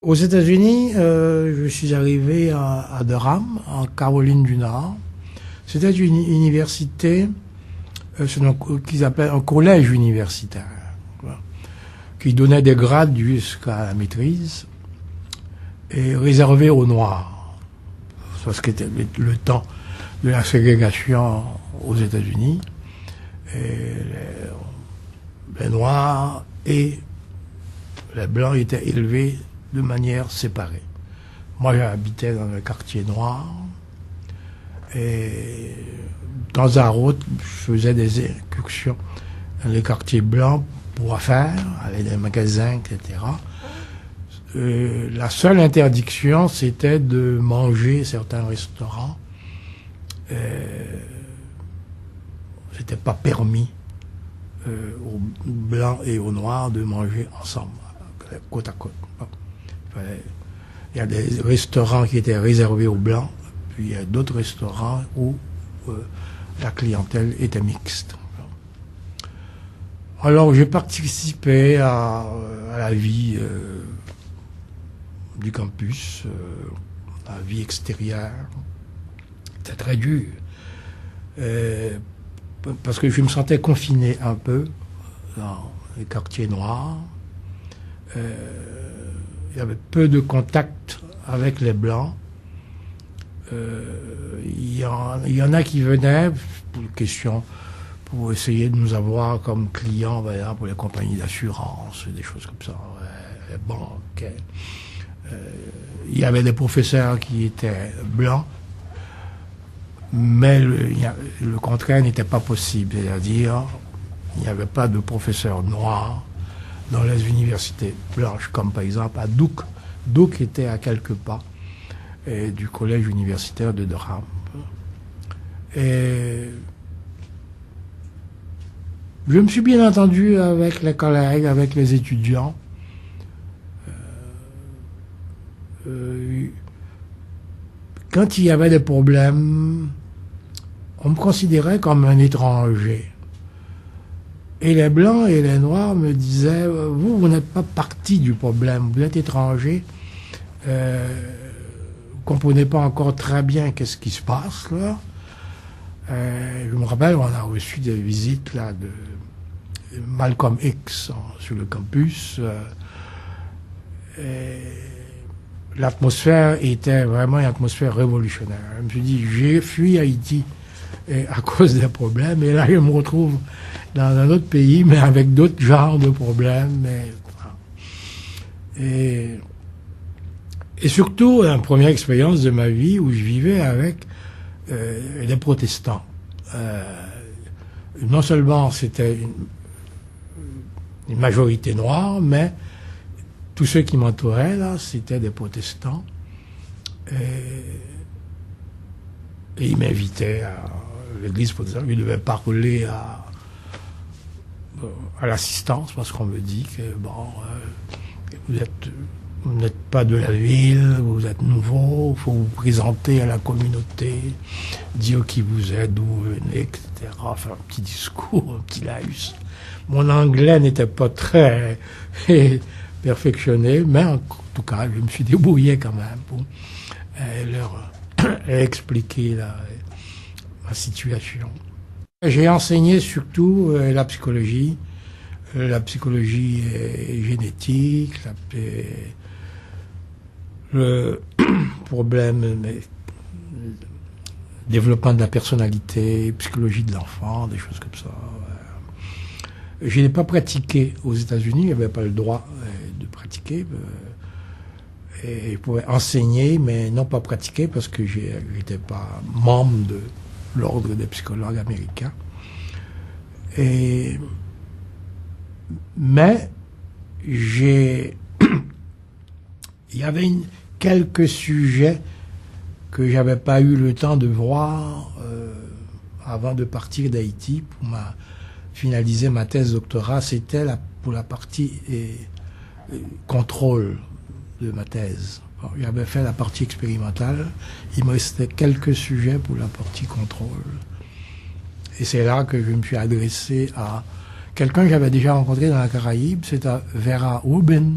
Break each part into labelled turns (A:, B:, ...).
A: Aux États-Unis, je suis arrivé à Durham, en Caroline du Nord. C'était une université, qu'ils appellent un collège universitaire, voilà, qui donnait des grades jusqu'à la maîtrise et réservé aux Noirs. Parce que c'était le temps de la ségrégation aux États-Unis. Et les Noirs et les Blancs étaient élevés de manière séparée. Moi, j'habitais dans le quartier noir et de temps à autre, je faisais des incursions dans les quartiers blancs pour affaires, aller dans les magasins, etc. La seule interdiction, c'était de manger certains restaurants. C'était pas permis aux blancs et aux noirs de manger ensemble, côte à côte. Il y a des restaurants qui étaient réservés aux blancs, puis il y a d'autres restaurants où la clientèle était mixte. Alors j'ai participé à la vie du campus, à la vie extérieure. C'était très dur, parce que je me sentais confiné un peu dans les quartiers noirs. Il y avait peu de contact avec les Blancs. Il y en a qui venaient pour essayer de nous avoir comme clients, pour les compagnies d'assurance, des choses comme ça, les banques. Il y avait des professeurs qui étaient blancs, mais le contraire n'était pas possible. C'est-à-dire, il n'y avait pas de professeurs noirs dans les universités blanches, comme par exemple à Duke. Duke était à quelques pas du collège universitaire de Durham. Et je me suis bien entendu avec les collègues, avec les étudiants. Quand il y avait des problèmes, on me considérait comme un étranger. Et les Blancs et les Noirs me disaient, vous n'êtes pas partie du problème, vous êtes étranger, vous ne comprenez pas encore très bien qu'est-ce qui se passe là. Je me rappelle, on a reçu des visites là de Malcolm X sur le campus. L'atmosphère était vraiment une atmosphère révolutionnaire. Je me suis dit, j'ai fui Haïti à cause des problèmes, et là je me retrouve dans un autre pays, mais avec d'autres genres de problèmes. Et surtout, la première expérience de ma vie où je vivais avec les protestants. Non seulement c'était une majorité noire, mais tous ceux qui m'entouraient, là, c'était des protestants. Et ils m'invitaient à l'église protestante. Je devais parler à l'assistance, parce qu'on me dit que, vous n'êtes pas de la ville, vous êtes nouveau, il faut vous présenter à la communauté, dire qui vous êtes, d'où vous venez, etc. Enfin, un petit discours, un petit laïus. Mon anglais n'était pas très perfectionné, mais en tout cas, je me suis débrouillé quand même pour leur expliquer la situation. J'ai enseigné surtout la psychologie génétique, le problème, développement de la personnalité, psychologie de l'enfant, des choses comme ça. Je n'ai pas pratiqué aux États-Unis, je n'avais pas le droit de pratiquer. Et je pouvais enseigner, mais non pas pratiquer, parce que je n'étais pas membre de l'ordre des psychologues américains. Mais il y avait quelques sujets que j'avais pas eu le temps de voir avant de partir d'Haïti pour finaliser ma thèse doctorat. C'était pour la partie contrôle de ma thèse. Bon, j'avais fait la partie expérimentale, il me restait quelques sujets pour la partie contrôle. Et c'est là que je me suis adressé à quelqu'un que j'avais déjà rencontré dans la Caraïbe, c'est à Vera Rubin,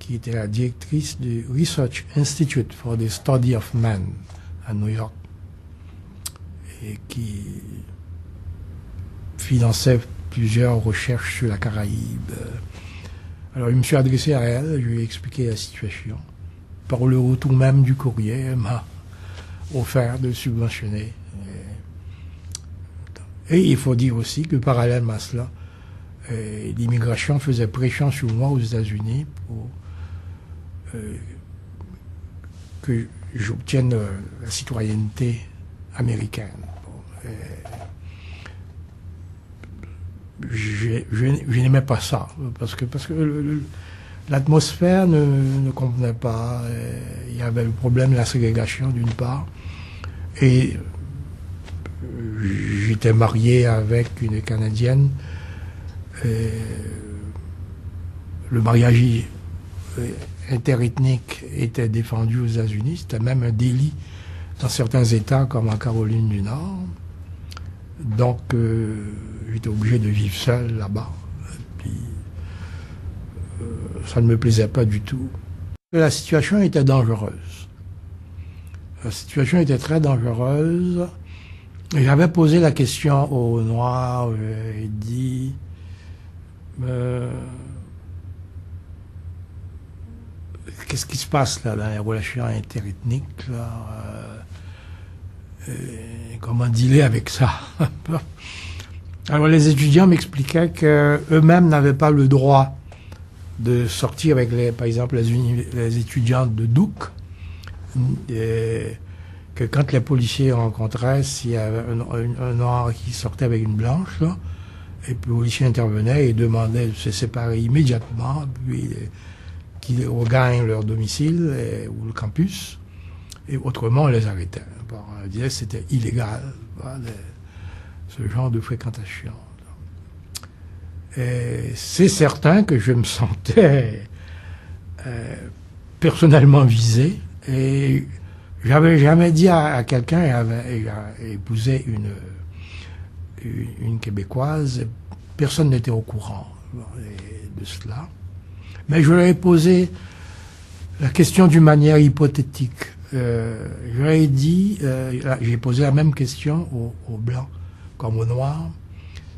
A: qui était la directrice du Research Institute for the Study of Man à New York, et qui finançait plusieurs recherches sur la Caraïbe. Alors, je me suis adressé à elle, je lui ai expliqué la situation. Par le retour même du courrier, elle m'a offert de subventionner. Et il faut dire aussi que parallèlement à cela, l'immigration faisait pression sur moi aux États-Unis pour que j'obtienne la citoyenneté américaine. Bon, je n'aimais pas ça, parce que l'atmosphère ne convenait pas. Il y avait le problème de la ségrégation d'une part, et j'étais marié avec une Canadienne. Le mariage interethnique était défendu aux États-Unis, c'était même un délit dans certains États comme en Caroline du Nord. Donc j'étais obligé de vivre seul là-bas. Puis ça ne me plaisait pas du tout. La situation était dangereuse. La situation était très dangereuse. J'avais posé la question aux Noirs, j'ai dit qu'est-ce qui se passe là dans les relations interethniques là, comment dealer avec ça? Alors les étudiants m'expliquaient qu'eux-mêmes n'avaient pas le droit de sortir avec par exemple les étudiantes de Duke, que quand les policiers rencontraient, s'il y avait un noir qui sortait avec une blanche, là, et puis le policier intervenait et demandait de se séparer immédiatement, puis qu'ils regagnent leur domicile ou le campus, et autrement on les arrêtait. On disait que c'était illégal, ce genre de fréquentation. Et c'est certain que je me sentais personnellement visé, et j'avais jamais dit à quelqu'un, ayant épousé une Québécoise, personne n'était au courant de cela. Mais je leur ai posé la question d'une manière hypothétique. Je leur ai dit, j'ai posé la même question aux Blancs comme aux Noirs.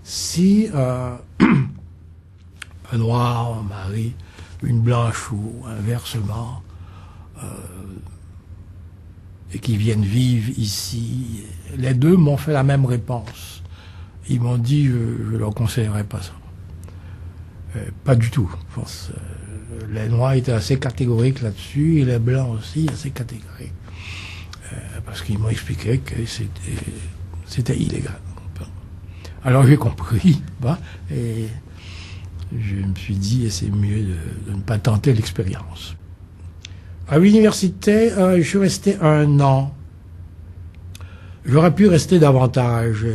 A: Si un Noir marie une Blanche ou inversement, et qui viennent vivre ici, les deux m'ont fait la même réponse. Ils m'ont dit, je ne leur conseillerais pas ça. Pas du tout. Je pense, les Noirs étaient assez catégoriques là-dessus, et les Blancs aussi assez catégoriques. Parce qu'ils m'ont expliqué que c'était illégal. Alors j'ai compris, et je me suis dit, c'est mieux de ne pas tenter l'expérience. À l'université, je suis resté 1 an. J'aurais pu rester davantage.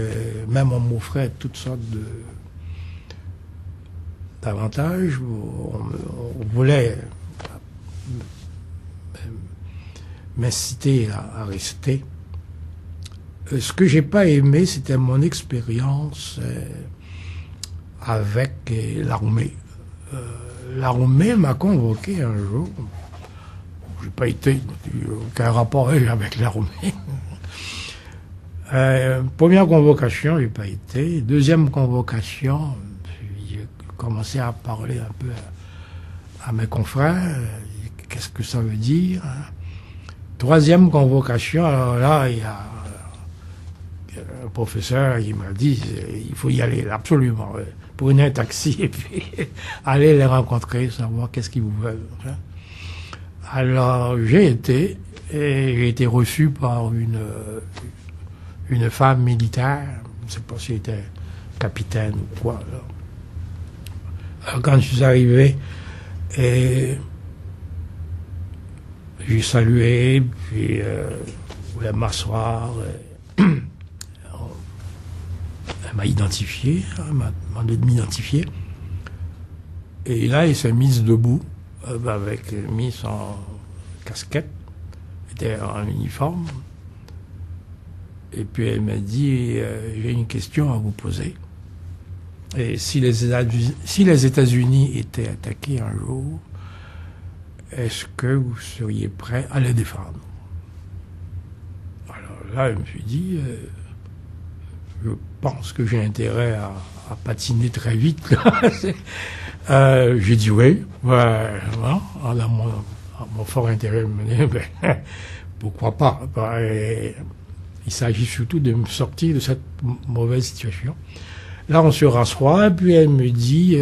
A: Même on m'offrait toutes sortes d'avantages. On voulait m'inciter à rester. Ce que j'ai pas aimé, c'était mon expérience avec l'armée. L'armée m'a convoqué un jour. J'ai pas été, aucun rapport avec l'armée. Première convocation, j'ai pas été. Deuxième convocation, j'ai commencé à parler un peu à mes confrères. Qu'est-ce que ça veut dire? Troisième convocation, alors là, il y a un professeur qui m'a dit, il faut y aller absolument. Prenez un taxi et puis allez les rencontrer, savoir qu'est-ce qu'ils vous veulent. Alors j'ai été, et j'ai été reçu par une femme militaire, je ne sais pas si elle était capitaine ou quoi. Alors, quand je suis arrivé, et j'ai salué, puis je voulais m'asseoir. Elle m'a identifié, elle m'a demandé de m'identifier. Et là, elle s'est mise debout, mis en casquette, était en uniforme. Et puis elle m'a dit, j'ai une question à vous poser. Et si les États-Unis étaient attaqués un jour, est-ce que vous seriez prêt à les défendre? Alors là, je me suis dit, je pense que j'ai intérêt à patiner très vite. J'ai dit oui. Voilà. Alors, mon fort intérêt me dit, ben, pourquoi pas? Et il s'agit surtout de me sortir de cette mauvaise situation. Là, on se rassoit, puis elle me dit,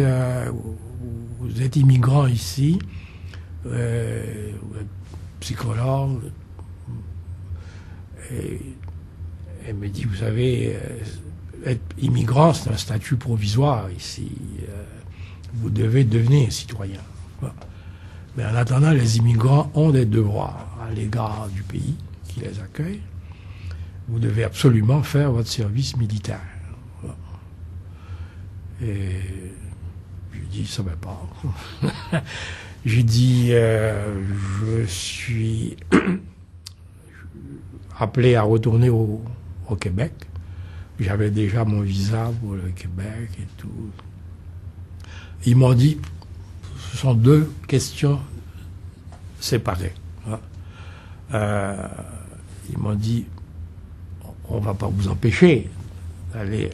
A: vous êtes immigrant ici, vous êtes psychologue. Et elle me dit, vous savez, être immigrant, c'est un statut provisoire ici. Vous devez devenir citoyen. Mais en attendant, les immigrants ont des devoirs à l'égard du pays qui les accueille. Vous devez absolument faire votre service militaire. Et je dis, ça va pas. J'ai dit, je suis appelé à retourner au Québec. J'avais déjà mon visa pour le Québec et tout. Ils m'ont dit, ce sont deux questions séparées. Ils m'ont dit, on ne va pas vous empêcher d'aller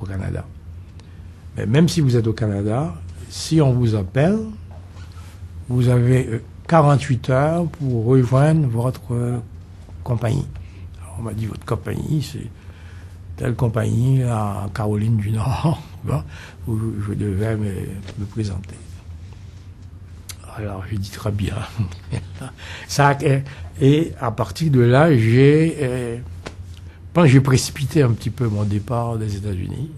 A: au Canada. Mais même si vous êtes au Canada, si on vous appelle, vous avez 48 heures pour rejoindre votre compagnie. Alors on m'a dit, votre compagnie, c'est telle compagnie en Caroline du Nord, où je devais me présenter. Alors j'ai dit très bien. Et à partir de là, j'ai précipité un petit peu mon départ des États-Unis,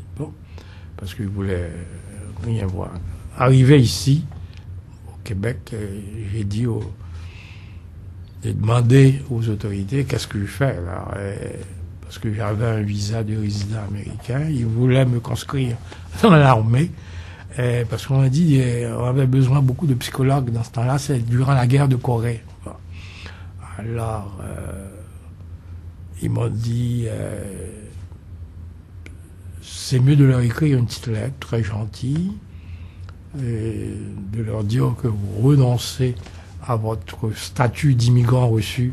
A: parce que je voulais rien voir. Arrivé ici, au Québec, j'ai demandé aux autorités qu'est-ce que je fais là. Parce que j'avais un visa de résident américain, ils voulaient me conscrire dans l'armée, parce qu'on a dit on avait besoin beaucoup de psychologues dans ce temps-là, c'est durant la guerre de Corée. Alors, ils m'ont dit, c'est mieux de leur écrire une petite lettre très gentille, et de leur dire que vous renoncez à votre statut d'immigrant reçu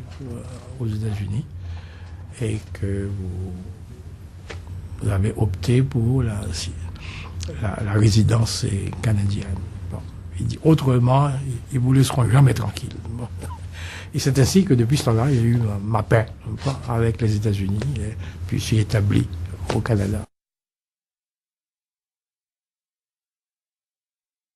A: aux États-Unis, et que vous avez opté pour la résidence canadienne. Bon. Il dit autrement, ils ne vous laisseront jamais tranquille. Bon. Et c'est ainsi que depuis ce temps-là, j'ai eu ma paix avec les États-Unis, et puis je suis établi au Canada.